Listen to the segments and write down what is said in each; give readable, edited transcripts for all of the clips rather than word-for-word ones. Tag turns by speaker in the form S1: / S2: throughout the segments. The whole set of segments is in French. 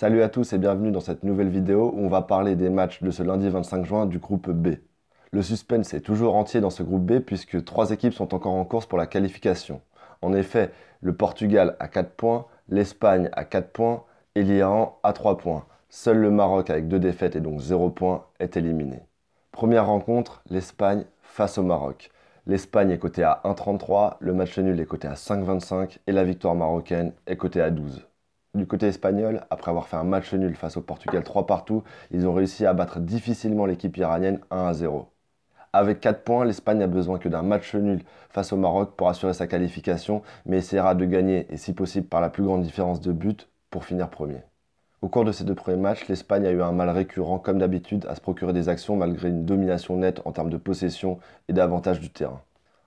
S1: Salut à tous et bienvenue dans cette nouvelle vidéo où on va parler des matchs de ce lundi 25 juin du groupe B. Le suspense est toujours entier dans ce groupe B puisque 3 équipes sont encore en course pour la qualification. En effet, le Portugal a 4 points, l'Espagne a 4 points et l'Iran a 3 points. Seul le Maroc avec 2 défaites et donc 0 points est éliminé. Première rencontre, l'Espagne face au Maroc. L'Espagne est cotée à 1,33, le match nul est coté à 5,25 et la victoire marocaine est cotée à 12. Du côté espagnol, après avoir fait un match nul face au Portugal 3 partout, ils ont réussi à battre difficilement l'équipe iranienne 1-0. Avec 4 points, l'Espagne a besoin que d'un match nul face au Maroc pour assurer sa qualification, mais essaiera de gagner, et si possible par la plus grande différence de but, pour finir premier. Au cours de ces 2 premiers matchs, l'Espagne a eu un mal récurrent, comme d'habitude, à se procurer des actions malgré une domination nette en termes de possession et d'avantage du terrain.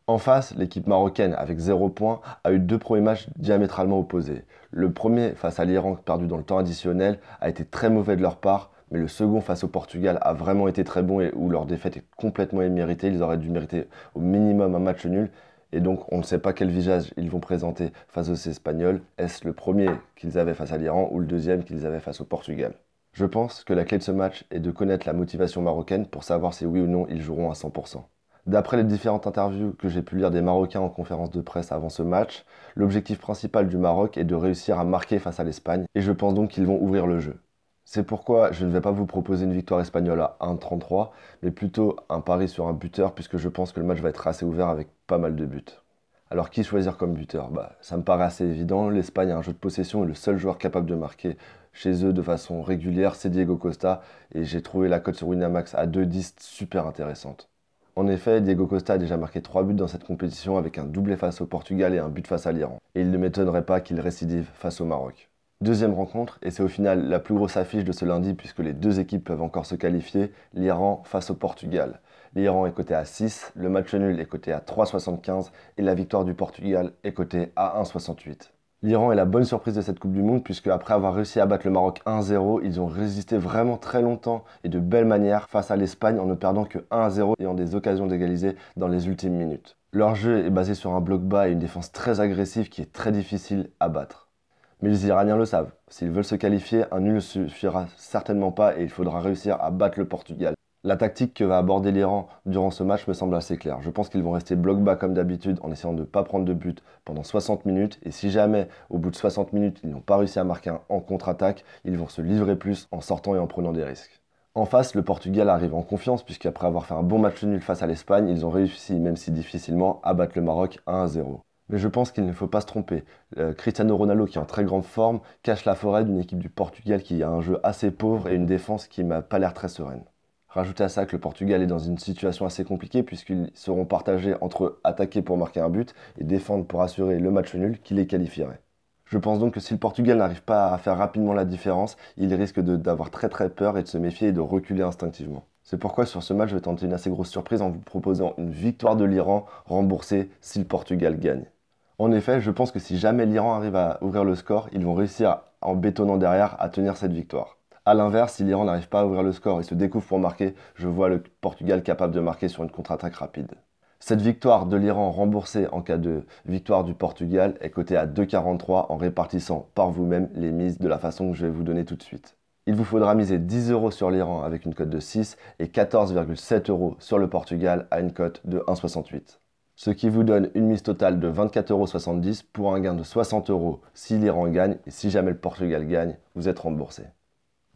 S1: En face, l'équipe marocaine, avec 0 points, a eu 2 premiers matchs diamétralement opposés. Le premier, face à l'Iran, perdu dans le temps additionnel, a été très mauvais de leur part, mais le second, face au Portugal, a vraiment été très bon et où leur défaite est complètement imméritée. Ils auraient dû mériter au minimum un match nul. Et donc, on ne sait pas quel visage ils vont présenter face aux Espagnols. Est-ce le premier qu'ils avaient face à l'Iran ou le deuxième qu'ils avaient face au Portugal? Je pense que la clé de ce match est de connaître la motivation marocaine pour savoir si oui ou non ils joueront à 100%. D'après les différentes interviews que j'ai pu lire des Marocains en conférence de presse avant ce match, l'objectif principal du Maroc est de réussir à marquer face à l'Espagne et je pense donc qu'ils vont ouvrir le jeu. C'est pourquoi je ne vais pas vous proposer une victoire espagnole à 1,33, mais plutôt un pari sur un buteur puisque je pense que le match va être assez ouvert avec pas mal de buts. Alors qui choisir comme buteur? Ça me paraît assez évident, l'Espagne a un jeu de possession et le seul joueur capable de marquer chez eux de façon régulière, c'est Diego Costa et j'ai trouvé la cote sur Winamax à 2,10 super intéressante. En effet, Diego Costa a déjà marqué 3 buts dans cette compétition avec un doublé face au Portugal et un but face à l'Iran. Et il ne m'étonnerait pas qu'il récidive face au Maroc. Deuxième rencontre, et c'est au final la plus grosse affiche de ce lundi puisque les deux équipes peuvent encore se qualifier, l'Iran face au Portugal. L'Iran est coté à 6, le match nul est coté à 3,75 et la victoire du Portugal est cotée à 1,68. L'Iran est la bonne surprise de cette Coupe du Monde puisque après avoir réussi à battre le Maroc 1-0, ils ont résisté vraiment très longtemps et de belle manière face à l'Espagne en ne perdant que 1-0 et en des occasions d'égaliser dans les ultimes minutes. Leur jeu est basé sur un bloc bas et une défense très agressive qui est très difficile à battre. Mais les Iraniens le savent, s'ils veulent se qualifier, un nul ne suffira certainement pas et il faudra réussir à battre le Portugal. La tactique que va aborder l'Iran durant ce match me semble assez claire. Je pense qu'ils vont rester bloc bas comme d'habitude en essayant de ne pas prendre de but pendant 60 minutes. Et si jamais, au bout de 60 minutes, ils n'ont pas réussi à marquer en contre-attaque, ils vont se livrer plus en sortant et en prenant des risques. En face, le Portugal arrive en confiance puisqu'après avoir fait un bon match nul face à l'Espagne, ils ont réussi, même si difficilement, à battre le Maroc 1-0. Mais je pense qu'il ne faut pas se tromper. Cristiano Ronaldo, qui est en très grande forme, cache la forêt d'une équipe du Portugal qui a un jeu assez pauvre et une défense qui m'a pas l'air très sereine. Rajoutez à ça que le Portugal est dans une situation assez compliquée puisqu'ils seront partagés entre attaquer pour marquer un but et défendre pour assurer le match nul qui les qualifierait. Je pense donc que si le Portugal n'arrive pas à faire rapidement la différence, il risque d'avoir très peur et de se méfier et de reculer instinctivement. C'est pourquoi sur ce match, je vais tenter une assez grosse surprise en vous proposant une victoire de l'Iran remboursée si le Portugal gagne. En effet, je pense que si jamais l'Iran arrive à ouvrir le score, ils vont réussir, en bétonnant derrière, à tenir cette victoire. A l'inverse, si l'Iran n'arrive pas à ouvrir le score et se découvre pour marquer, je vois le Portugal capable de marquer sur une contre-attaque rapide. Cette victoire de l'Iran remboursée en cas de victoire du Portugal est cotée à 2,43 en répartissant par vous-même les mises de la façon que je vais vous donner tout de suite. Il vous faudra miser 10 € sur l'Iran avec une cote de 6 et 14,7 € sur le Portugal à une cote de 1,68. Ce qui vous donne une mise totale de 24,70 € pour un gain de 60 € si l'Iran gagne et si jamais le Portugal gagne, vous êtes remboursé.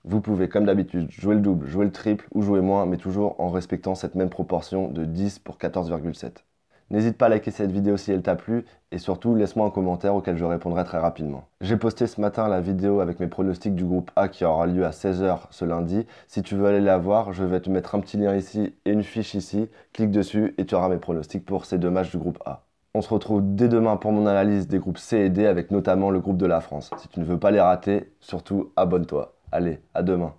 S1: Vous pouvez, comme d'habitude, jouer le double, jouer le triple ou jouer moins, mais toujours en respectant cette même proportion de 10 pour 14,7. N'hésite pas à liker cette vidéo si elle t'a plu et surtout laisse-moi un commentaire auquel je répondrai très rapidement. J'ai posté ce matin la vidéo avec mes pronostics du groupe A qui aura lieu à 16 h ce lundi. Si tu veux aller la voir, je vais te mettre un petit lien ici et une fiche ici. Clique dessus et tu auras mes pronostics pour ces 2 matchs du groupe A. On se retrouve dès demain pour mon analyse des groupes C et D avec notamment le groupe de la France. Si tu ne veux pas les rater, surtout abonne-toi. Allez, à demain.